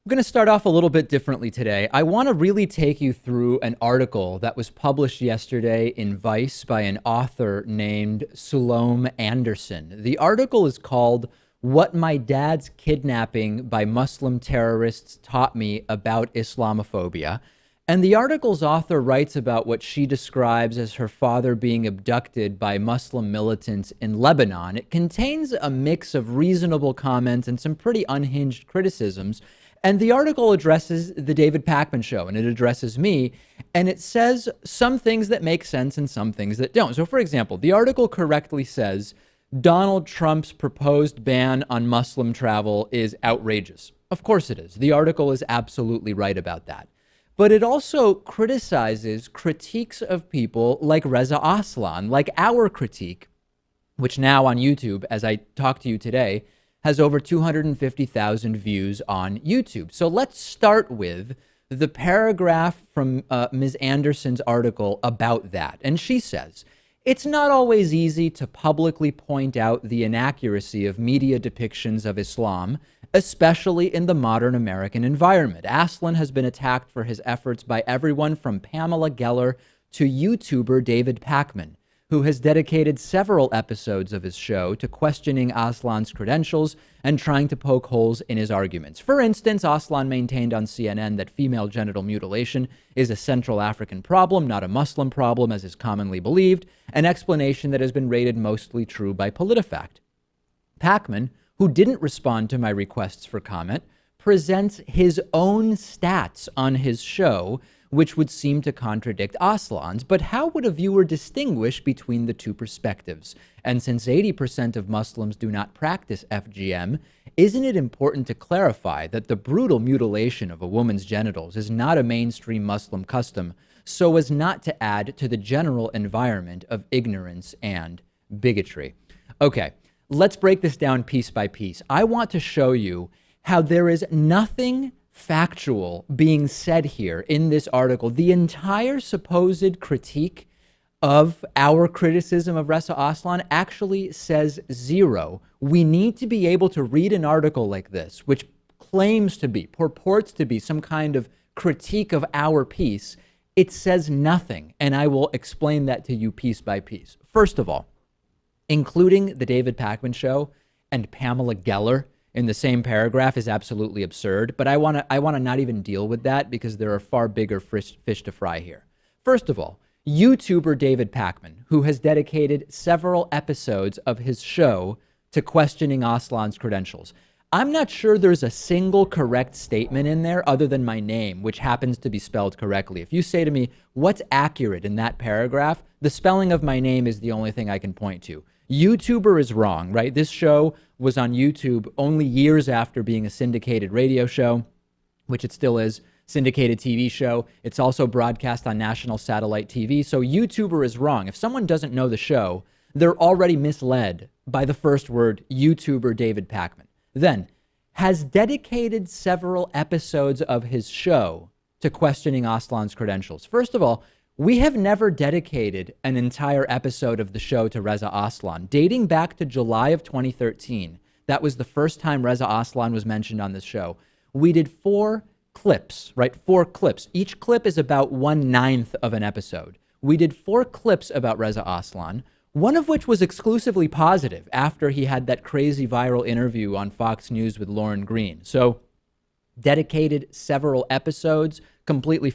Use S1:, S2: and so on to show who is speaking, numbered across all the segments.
S1: I'm going to start off a little bit differently today. I want to really take you through an article that was published yesterday in Vice by an author named Sulome Anderson. The article is called "What My Dad's Kidnapping by Muslim Terrorists Taught Me About Islamophobia." And the article's author writes about what she describes as her father being abducted by Muslim militants in Lebanon. It contains a mix of reasonable comments and some pretty unhinged criticisms. And the article addresses the David Pakman show, and it addresses me, and it says some things that make sense and some things that don't. So, for example, the article correctly says Donald Trump's proposed ban on Muslim travel is outrageous. Of course it is. The article is absolutely right about that. But it also criticizes critiques of people like Reza Aslan, like our critique, which now on YouTube, as I talk to you today, has over 250,000 views on YouTube. So let's start with the paragraph from Ms. Anderson's article about that. And she says, "It's not always easy to publicly point out the inaccuracy of media depictions of Islam, especially in the modern American environment. Aslan has been attacked for his efforts by everyone from Pamela Geller to YouTuber David Pakman, who has dedicated several episodes of his show to questioning Aslan's credentials and trying to poke holes in his arguments. For instance, Aslan maintained on CNN that female genital mutilation is a Central African problem, not a Muslim problem, as is commonly believed, an explanation that has been rated mostly true by PolitiFact. Pakman, who didn't respond to my requests for comment, presents his own stats on his show, which would seem to contradict Aslan's. But how would a viewer distinguish between the two perspectives? And since 80% of Muslims do not practice FGM, isn't it important to clarify that the brutal mutilation of a woman's genitals is not a mainstream Muslim custom, so as not to add to the general environment of ignorance and bigotry?" Okay, let's break this down piece by piece. I want to show you how there is nothing factual being said here in this article. The entire supposed critique of our criticism of Reza Aslan actually says zero. We need to be able to read an article like this, which claims to be, purports to be some kind of critique of our piece. It says nothing, and I will explain that to you piece by piece. First of all, including the David Pakman show and Pamela Geller in the same paragraph is absolutely absurd, but I want to not even deal with that because there are far bigger fish to fry here. First of all, YouTuber David Pakman, who has dedicated several episodes of his show to questioning Aslan's credentials. I'm not sure there's a single correct statement in there other than my name, which happens to be spelled correctly. If you say to me, what's accurate in that paragraph, the spelling of my name is the only thing I can point to. YouTuber is wrong, right? This show was on YouTube only years after being a syndicated radio show, which it still is, syndicated TV show. It's also broadcast on national satellite TV. So YouTuber is wrong. If someone doesn't know the show, they're already misled by the first word, YouTuber David Pakman. Then, has dedicated several episodes of his show to questioning Aslan's credentials. First of all, we have never dedicated an entire episode of the show to Reza Aslan. Dating back to July of 2013, that was the first time Reza Aslan was mentioned on this show. We did 4 clips, right? 4 clips. Each clip is about 1/9 of an episode. We did 4 clips about Reza Aslan, one of which was exclusively positive after he had that crazy viral interview on Fox News with Lauren Green. So dedicated several episodes, completely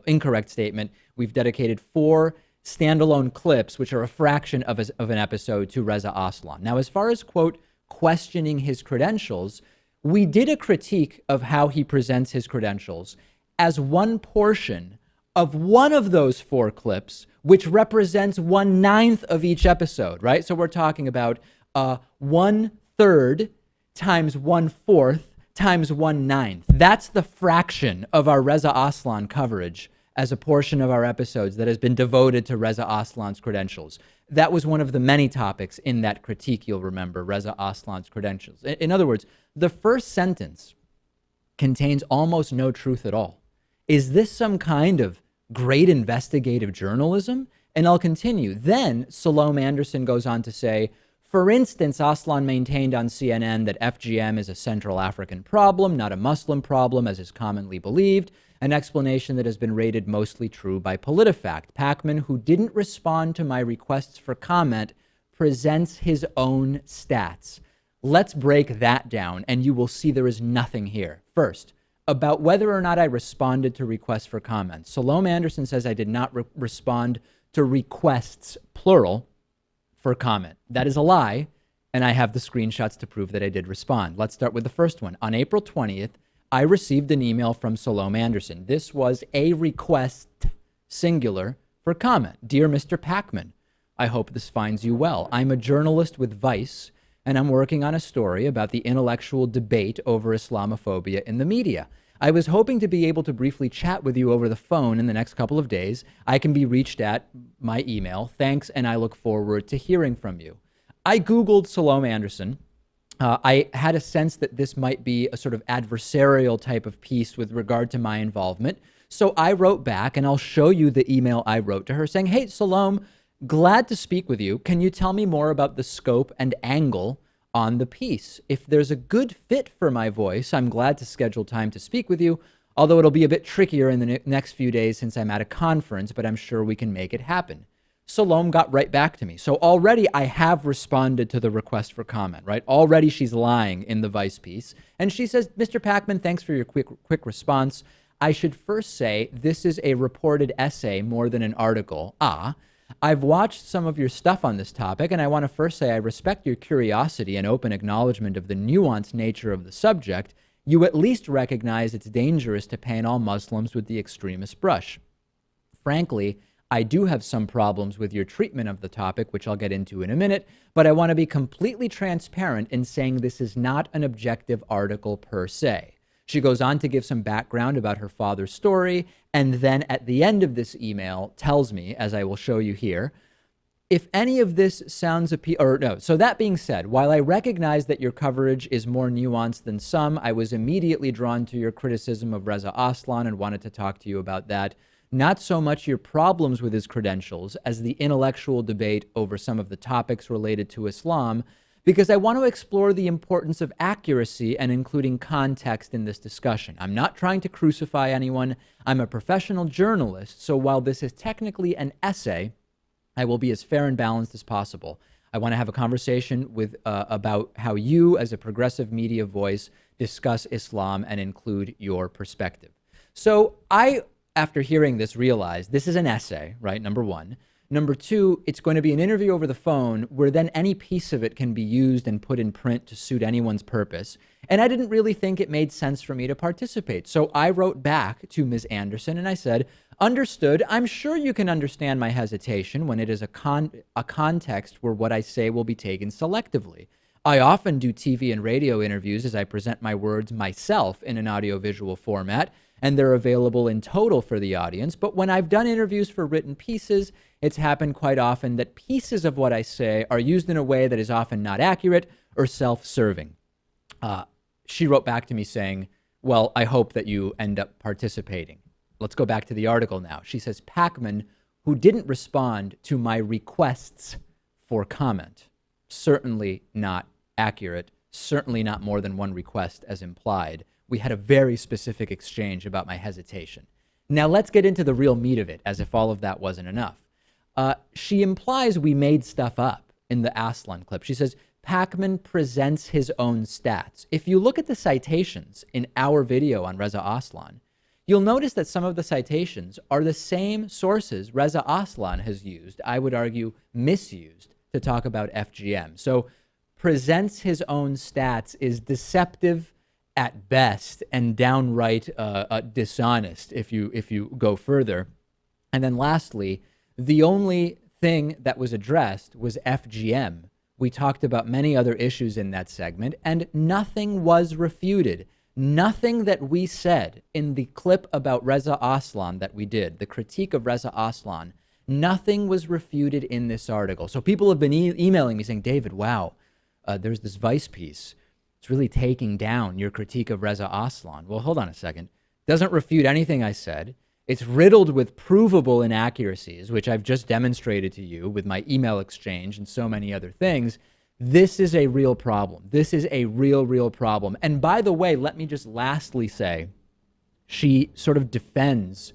S1: incorrect statement. We've dedicated 4 standalone clips, which are a fraction of an episode, to Reza Aslan. Now, as far as, quote, questioning his credentials, we did a critique of how he presents his credentials as one portion of one of those 4 clips, which represents 1/9 of each episode, right? So we're talking about 1/3 times 1/4 times 1/9. That's the fraction of our Reza Aslan coverage as a portion of our episodes that has been devoted to Reza Aslan's credentials. That was one of the many topics in that critique, you'll remember, Reza Aslan's credentials. In other words, the first sentence contains almost no truth at all. Is this some kind of great investigative journalism? And I'll continue. Then Sulome Anderson goes on to say, For instance, Aslan maintained on CNN that FGM is a Central African problem, not a Muslim problem, as is commonly believed, an explanation that has been rated mostly true by PolitiFact. Pakman, who didn't respond to my requests for comment, presents his own stats. Let's break that down, and you will see there is nothing here. First, about whether or not I responded to requests for comment. Sulome Anderson says I did not respond to requests, plural, for comment. That is a lie, and I have the screenshots to prove that I did respond. Let's start with the first one. On April 20th, I received an email from Sulome Anderson. This was a request, singular, for comment. Dear Mr. Pakman, I hope this finds you well. I'm a journalist with Vice, and I'm working on a story about the intellectual debate over Islamophobia in the media. I was hoping to be able to briefly chat with you over the phone in the next couple of days. I can be reached at my email. Thanks, and I look forward to hearing from you. I Googled Sulome Anderson. I had a sense that this might be a sort of adversarial type of piece with regard to my involvement. So I wrote back, and I'll show you the email I wrote to her saying, hey, Sulome, glad to speak with you. Can you tell me more about the scope and angle on the piece? If there's a good fit for my voice, I'm glad to schedule time to speak with you, although it'll be a bit trickier in the next few days since I'm at a conference, but I'm sure we can make it happen. Sulome got right back to me. So already I have responded to the request for comment, right? Already she's lying in the Vice piece. And she says, Mr. Pakman, thanks for your quick response. I should first say this is a reported essay more than an article. I've watched some of your stuff on this topic, and I want to first say I respect your curiosity and open acknowledgement of the nuanced nature of the subject. You at least recognize it's dangerous to paint all Muslims with the extremist brush. Frankly, I do have some problems with your treatment of the topic, which I'll get into in a minute, but I want to be completely transparent in saying this is not an objective article per se. She goes on to give some background about her father's story, and then at the end of this email tells me, as I will show you here, if any of this sounds so that being said, while I recognize that your coverage is more nuanced than some, I was immediately drawn to your criticism of Reza Aslan and wanted to talk to you about that. Not so much your problems with his credentials as the intellectual debate over some of the topics related to Islam, because I want to explore the importance of accuracy and including context in this discussion. I'm not trying to crucify anyone. I'm a professional journalist, so while this is technically an essay, I will be as fair and balanced as possible. I want to have a conversation about how you, as a progressive media voice, discuss Islam and include your perspective. So I, after hearing this, realized this is an essay, right? Number one. Number two, it's going to be an interview over the phone where then any piece of it can be used and put in print to suit anyone's purpose. And I didn't really think it made sense for me to participate. So I wrote back to Ms. Anderson and I said, understood. I'm sure you can understand my hesitation when it is a context where what I say will be taken selectively. I often do TV and radio interviews as I present my words myself in an audiovisual format, and they're available in total for the audience. But when I've done interviews for written pieces, it's happened quite often that pieces of what I say are used in a way that is often not accurate or self-serving. She wrote back to me saying, well, I hope that you end up participating. Let's go back to the article now. She says, Pakman, who didn't respond to my requests for comment, certainly not accurate, certainly not more than one request as implied. We had a very specific exchange about my hesitation. Now let's get into the real meat of it, as if all of that wasn't enough. She implies we made stuff up in the Aslan clip. She says, Pakman presents his own stats. If you look at the citations in our video on Reza Aslan, you'll notice that some of the citations are the same sources Reza Aslan has used, I would argue misused, to talk about FGM. So presents his own stats is deceptive at best and downright dishonest if you go further. And then lastly, the only thing that was addressed was FGM. We talked about many other issues in that segment, and nothing was refuted. Nothing that we said in the clip about Reza Aslan that we did, the critique of Reza Aslan, nothing was refuted in this article. So people have been emailing me saying, David, wow, there's this Vice piece. It's really taking down your critique of Reza Aslan. Well, hold on a second. Doesn't refute anything I said. It's riddled with provable inaccuracies, which I've just demonstrated to you with my email exchange and so many other things. This is a real problem. This is a real problem. And by the way, let me just lastly say, she sort of defends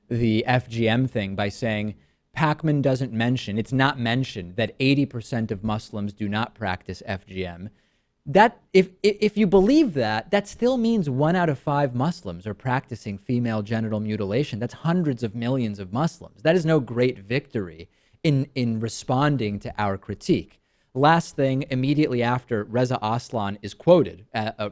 S1: the FGM thing by saying Pakman doesn't mention, it's not mentioned that 80% of Muslims do not practice FGM. That if you believe that, that still means 1 out of 5 Muslims are practicing female genital mutilation. That's hundreds of millions of Muslims. That is no great victory in responding to our critique. Last thing, immediately after, Reza Aslan is quoted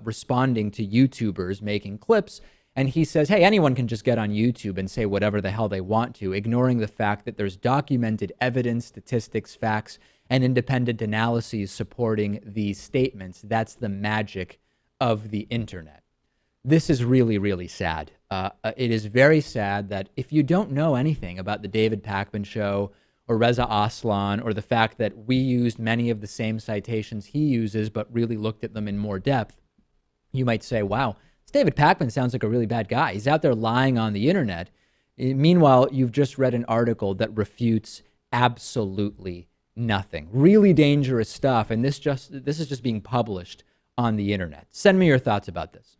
S1: responding to YouTubers making clips, and he says, hey, anyone can just get on YouTube and say whatever the hell they want to, ignoring the fact that there's documented evidence, statistics, facts, and independent analyses supporting these statements. That's the magic of the internet. This is really sad. It is very sad that if you don't know anything about the David Pakman show or Reza Aslan, or the fact that we used many of the same citations he uses, but really looked at them in more depth, you might say, wow, this David Pakman sounds like a really bad guy. He's out there lying on the internet. Meanwhile, you've just read an article that refutes absolutely nothing. Really dangerous stuff. And this is just being published on the internet. Send me your thoughts about this.